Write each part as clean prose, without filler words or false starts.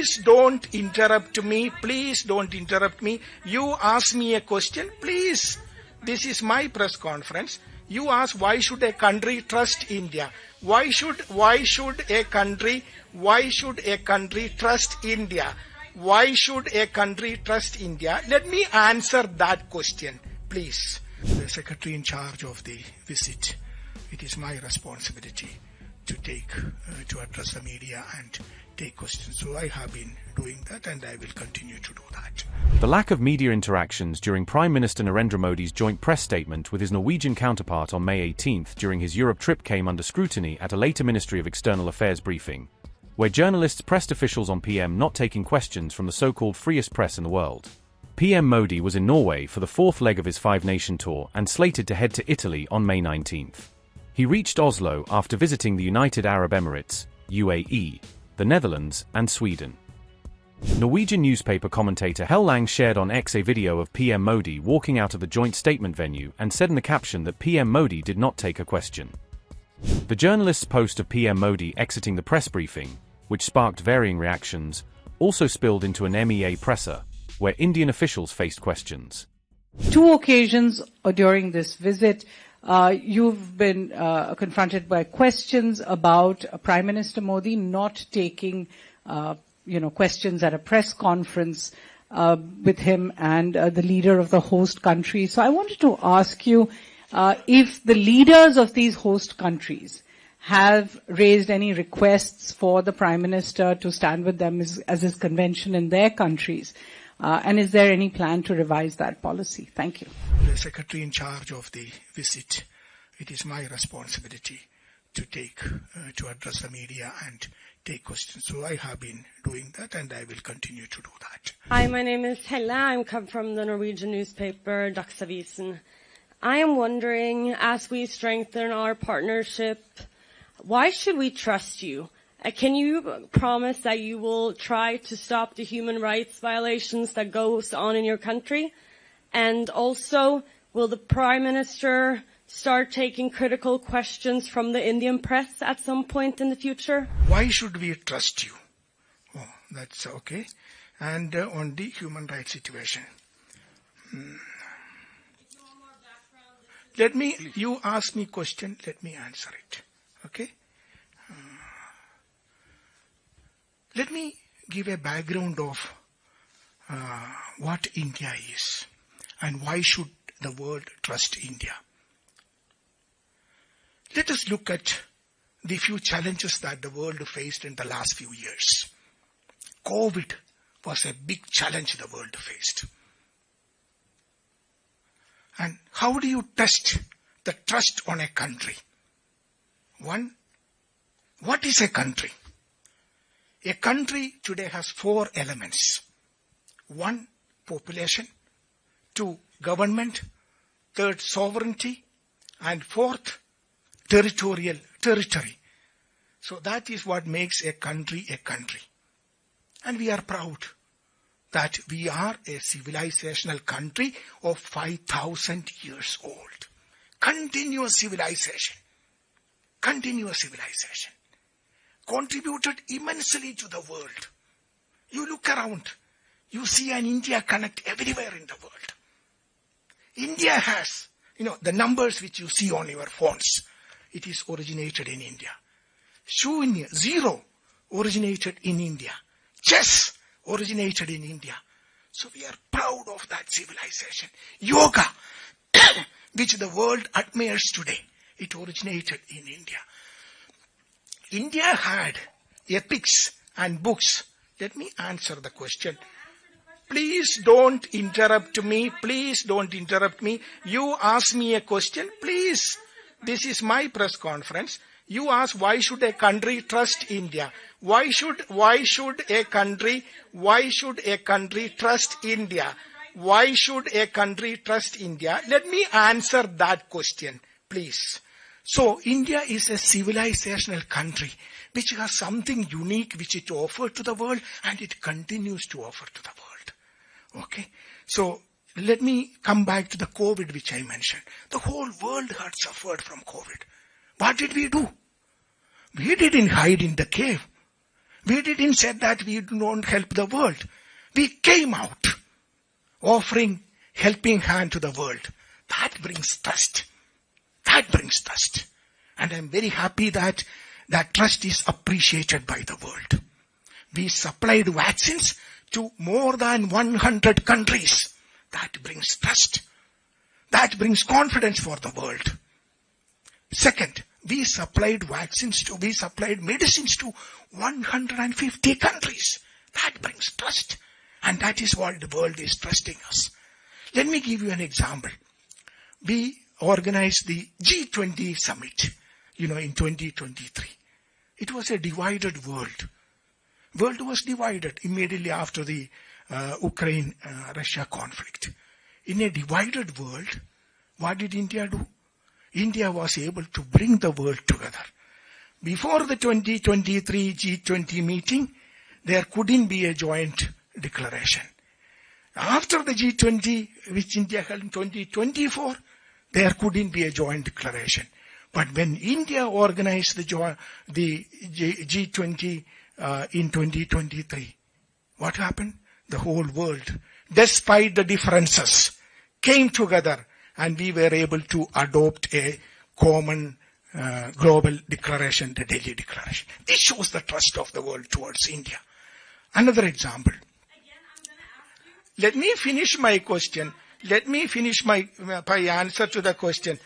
Please don't interrupt me. Please don't interrupt me. You ask me a question. Please. This is my press conference. You ask, why should a country trust India? Why should a country trust India? Why should a country trust India? Let me answer that question, please. The secretary in charge of the visit, it is my responsibility to address the media and take questions. So I have been doing that and I will continue to do that. The lack of media interactions during Prime Minister Narendra Modi's joint press statement with his Norwegian counterpart on May 18th during his Europe trip came under scrutiny at a later Ministry of External Affairs briefing, where journalists pressed officials on PM not taking questions from the so-called freest press in the world. PM Modi was in Norway for the fourth leg of his five-nation tour and slated to head to Italy on May 19th. He reached Oslo after visiting the United Arab Emirates, UAE, the Netherlands, and Sweden. Norwegian newspaper commentator Hellang shared on X a video of PM Modi walking out of the joint statement venue and said in the caption that PM Modi did not take a question. The journalist's post of PM Modi exiting the press briefing, which sparked varying reactions, also spilled into an MEA presser, where Indian officials faced questions. Two occasions during this visit, you've been confronted by questions about Prime Minister Modi not taking, questions at a press conference with him and the leader of the host country. So I wanted to ask you if the leaders of these host countries have raised any requests for the Prime Minister to stand with them as is convention in their countries. And is there any plan to revise that policy? Thank you. The secretary in charge of the visit, it is my responsibility to address the media and take questions. So I have been doing that and I will continue to do that. Hi, my name is Helle. I come from the Norwegian newspaper Dagsavisen. I am wondering, as we strengthen our partnership, why should we trust you? Can you promise that you will try to stop the human rights violations that goes on in your country? And also, will the Prime Minister start taking critical questions from the Indian press at some point in the future? Why should we trust you? Oh, that's okay. And on the human rights situation. You ask me question, let me answer it. Okay? Let me give a background of what India is and why should the world trust India. Let us look at the few challenges that the world faced in the last few years. COVID was a big challenge the world faced. And how do you test the trust on a country? One, what is a country? A country today has four elements. One, population. Two, government. Third, sovereignty. And fourth, territory. So that is what makes a country a country. And we are proud that we are a civilizational country of 5,000 years old. Continuous civilization. Contributed immensely to the world. You look around, you see an India connect everywhere in the world. India has, the numbers which you see on your phones, it is originated in India. Shunya, zero, originated in India. Chess, originated in India. So we are proud of that civilization. Yoga, which the world admires today, it originated in India. India had epics and books. Let me answer the question. Please don't interrupt me. You ask me a question. Please. This is my press conference. You ask, why should a country trust India? Why should a country trust India? Why should a country trust India? Let me answer that question, please. So India is a civilizational country which has something unique which it offered to the world and it continues to offer to the world. Okay. So let me come back to the COVID which I mentioned. The whole world had suffered from COVID. What did we do? We didn't hide in the cave. We didn't say that we don't help the world. We came out offering helping hand to the world. That brings trust. That brings trust. And I'm very happy that that trust is appreciated by the world. We supplied vaccines to more than 100 countries. That brings trust. That brings confidence for the world. Second, we supplied medicines to 150 countries. That brings trust. And that is what the world is trusting us. Let me give you an example. We organized the G20 summit, in 2023. It was a divided world. World was divided immediately after the Ukraine-Russia conflict. In a divided world, what did India do? India was able to bring the world together. Before the 2023 G20 meeting, there couldn't be a joint declaration. After the G20, which India held in 2024, there couldn't be a joint declaration. But when India organized the G20 in 2023, what happened? The whole world, despite the differences, came together and we were able to adopt a common global declaration, the Delhi Declaration. This shows the trust of the world towards India. Another example. Let me finish my question. Let me finish my answer to the question.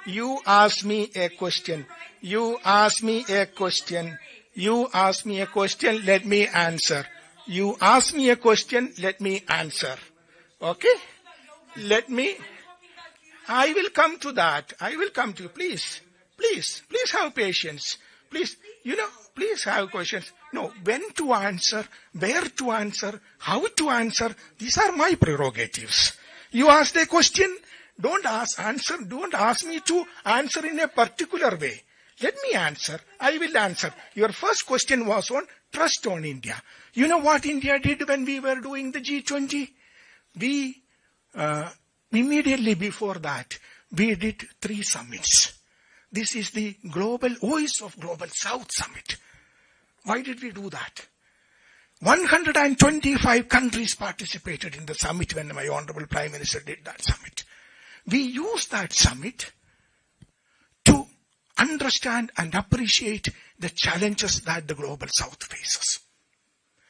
You ask me a question. You ask me a question. You ask me a question, let me answer. You ask me a question, let me answer. Okay? I will come to that. I will come to you. Please have patience. Please have questions. No, when to answer, where to answer, how to answer, these are my prerogatives. You ask a question, don't ask me to answer in a particular way. Let me answer. I will answer. Your first question was on trust on India. You know what India did when we were doing the G20? We, immediately before that, we did 3 summits. This is the Voice of Global South Summit. Why did we do that? 125 countries participated in the summit when my Honorable Prime Minister did that summit. We used that summit to understand and appreciate the challenges that the Global South faces.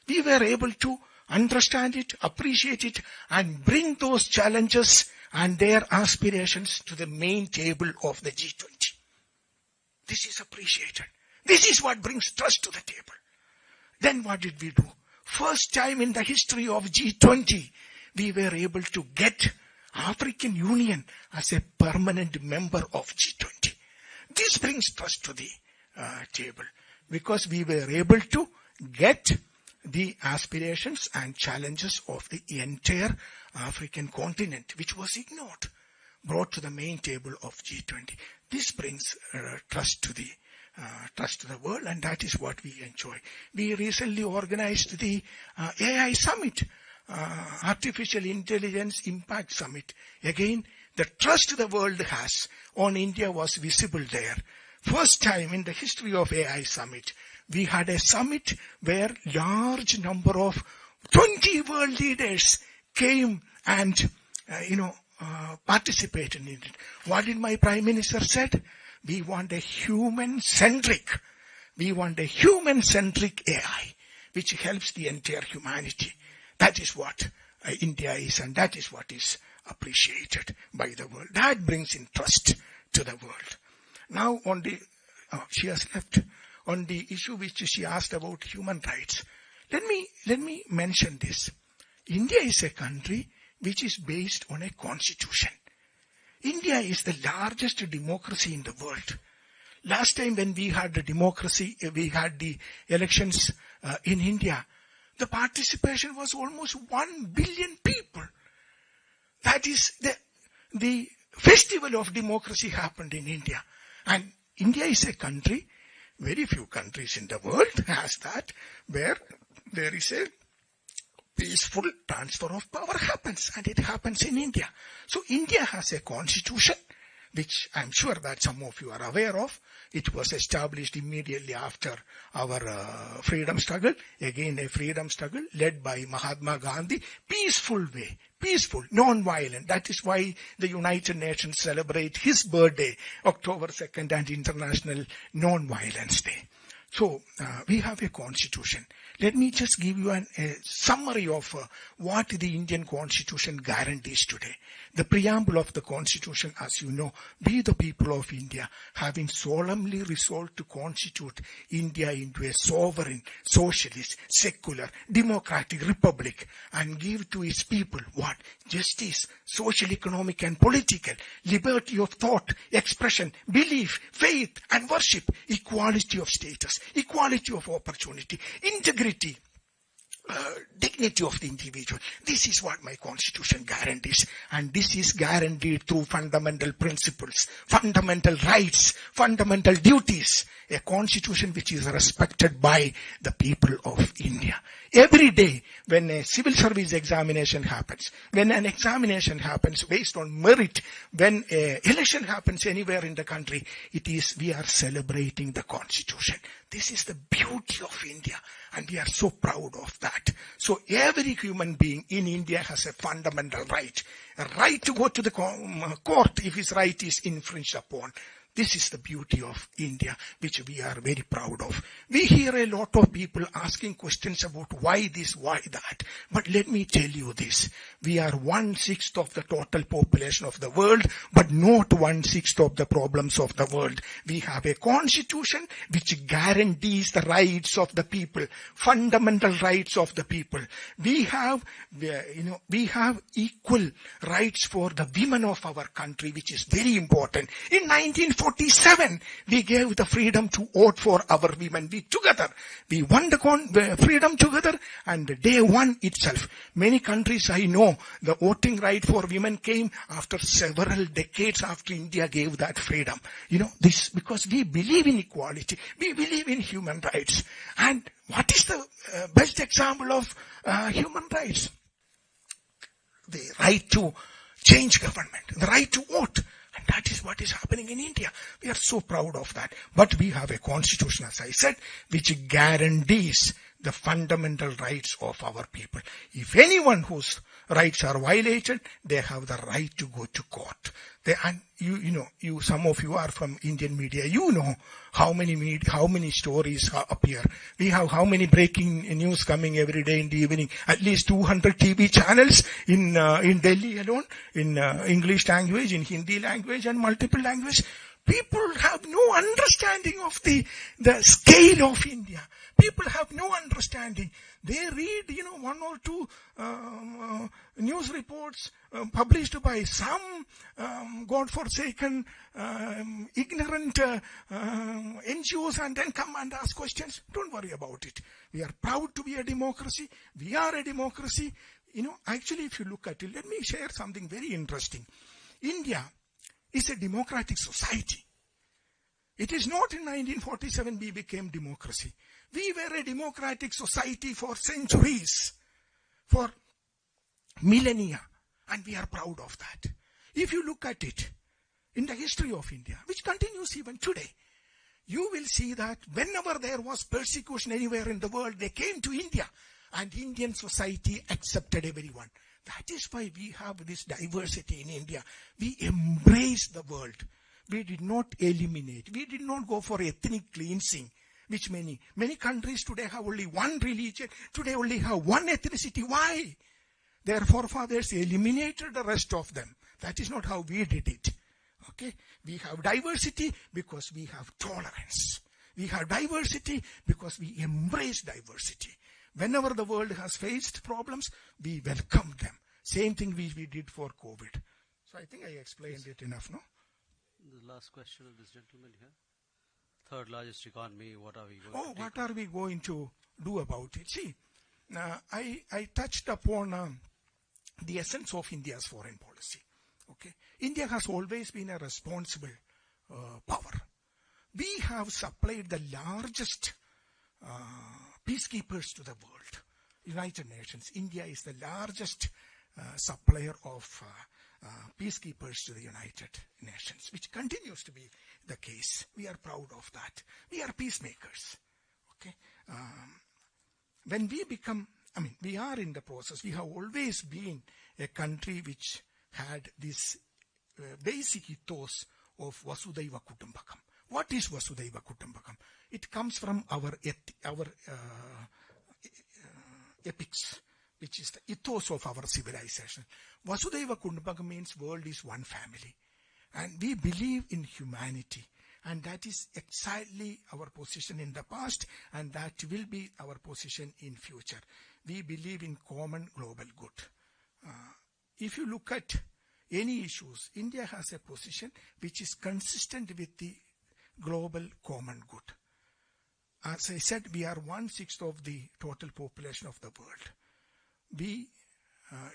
We were able to understand it, appreciate it, and bring those challenges and their aspirations to the main table of the G20. This is appreciated. This is what brings trust to the table. Then what did we do? First time in the history of G20, we were able to get African Union as a permanent member of G20. This brings trust to the table because we were able to get the aspirations and challenges of the entire African continent, which was ignored, brought to the main table of G20. This brings trust to the world, and that is what we enjoy. We recently organized the AI Summit, Artificial Intelligence Impact Summit. Again, the trust the world has on India was visible there. First time in the history of AI Summit, we had a summit where large number of 20 world leaders came and, participated in it. What did my Prime Minister said? We want a human-centric AI, which helps the entire humanity. That is what India is, and that is what is appreciated by the world. That brings in trust to the world. Now she has left. On the issue which she asked about human rights, let me mention this. India is a country which is based on a constitution. India is the largest democracy in the world. Last time when we had the democracy, we had the elections in India, the participation was almost 1 billion people. That is the festival of democracy happened in India. And India is a country, very few countries in the world has that, where there is a peaceful transfer of power happens, and it happens in India. So India has a constitution which I'm sure that some of you are aware of. It was established immediately after our freedom struggle. Again, a freedom struggle led by Mahatma Gandhi. Peaceful way. Peaceful, non-violent. That is why the United Nations celebrate his birthday, October 2nd, and International Non-Violence Day. So, we have a constitution. Let me just give you a summary of what the Indian constitution guarantees today. The preamble of the constitution, as you know, we the people of India, having solemnly resolved to constitute India into a sovereign, socialist, secular, democratic republic, and give to its people what? Justice, social, economic, and political, liberty of thought, expression, belief, faith, and worship, equality of status, equality of opportunity, integrity, dignity of the individual. This is what my constitution guarantees, and this is guaranteed through fundamental principles, fundamental rights, fundamental duties, a constitution which is respected by the people of India. Every day when a civil service examination happens, when an examination happens based on merit, when an election happens anywhere in the country, we are celebrating the constitution. This is the beauty of India, and we are so proud of that. So every human being in India has a fundamental right. A right to go to the court if his right is infringed upon. This is the beauty of India, which we are very proud of. We hear a lot of people asking questions about why this, why that. But let me tell you this. We are 1/6 of the total population of the world, but not 1/6 of the problems of the world. We have a constitution which guarantees the rights of the people, fundamental rights of the people. We have equal rights for the women of our country, which is very important. In 1947, we gave the freedom to vote for our women. We won the freedom together, and day one itself. Many countries I know, the voting right for women came after several decades after India gave that freedom. This because we believe in equality. We believe in human rights. And what is the best example of human rights? The right to change government, the right to vote. And that is what is happening in India. We are so proud of that. But we have a constitution, as I said, which guarantees the fundamental rights of our people. If anyone whose rights are violated, they have the right to go to court. Some of you are from Indian media. You know how many stories appear. We have how many breaking news coming every day in the evening. At least 200 TV channels in Delhi alone, in English language, in Hindi language, and multiple language. People have no understanding of the scale of India. People have no understanding. They read, one or two news reports published by some godforsaken, ignorant NGOs, and then come and ask questions. Don't worry about it. We are proud to be a democracy. We are a democracy. Actually, if you look at it, let me share something very interesting. India is a democratic society. It is not in 1947 we became democracy. We were a democratic society for centuries, for millennia, and we are proud of that. If you look at it in the history of India, which continues even today, you will see that whenever there was persecution anywhere in the world, they came to India, and Indian society accepted everyone. That is why we have this diversity in India. We embrace the world. We did not eliminate. We did not go for ethnic cleansing, which many countries today have only one religion, today only have one ethnicity. Why? Their forefathers eliminated the rest of them. That is not how we did it. Okay? We have diversity because we have tolerance. We have diversity because we embrace diversity. Whenever the world has faced problems, we welcome them. Same thing we did for COVID. So I think I explained it enough, no? The last question of this gentleman here. Third largest economy, what are we going to do? What are we going to do about it? See, I touched upon the essence of India's foreign policy. Okay, India has always been a responsible power. We have supplied the largest peacekeepers to the world. United Nations. India is the largest supplier of peacekeepers to the United Nations, which continues to be the case. We are proud of that. We are peacemakers. Okay. When we become, we are in the process. We have always been a country which had this basic ethos of Vasudhaiva Kutumbakam. What is Vasudhaiva Kutumbakam? It comes from our epics, which is the ethos of our civilization. Vasudhaiva Kutumbakam means world is one family. And we believe in humanity. And that is exactly our position in the past, and that will be our position in future. We believe in common global good. If you look at any issues, India has a position which is consistent with the global common good. As I said, we are 1/6 of the total population of the world. We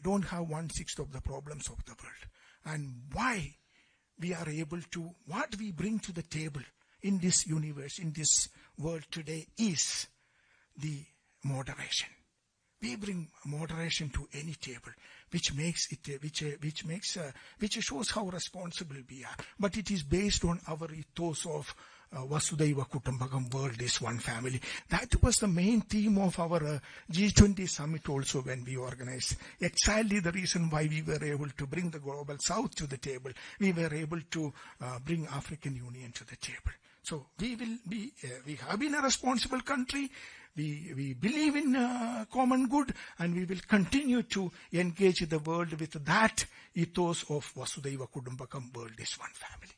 don't have 1/6 of the problems of the world. And why we are able to, what we bring to the table in this universe, in this world today, is the moderation. We bring moderation to any table, which shows how responsible we are. But it is based on our ethos of Vasudhaiva Kutumbakam, world is one family. That was the main theme of our G20 summit also when we organized. Exactly the reason why we were able to bring the global south to the table. We were able to bring African Union to the table. So we have been a responsible country. We believe in common good, and we will continue to engage the world with that ethos of Vasudhaiva Kutumbakam, world is one family.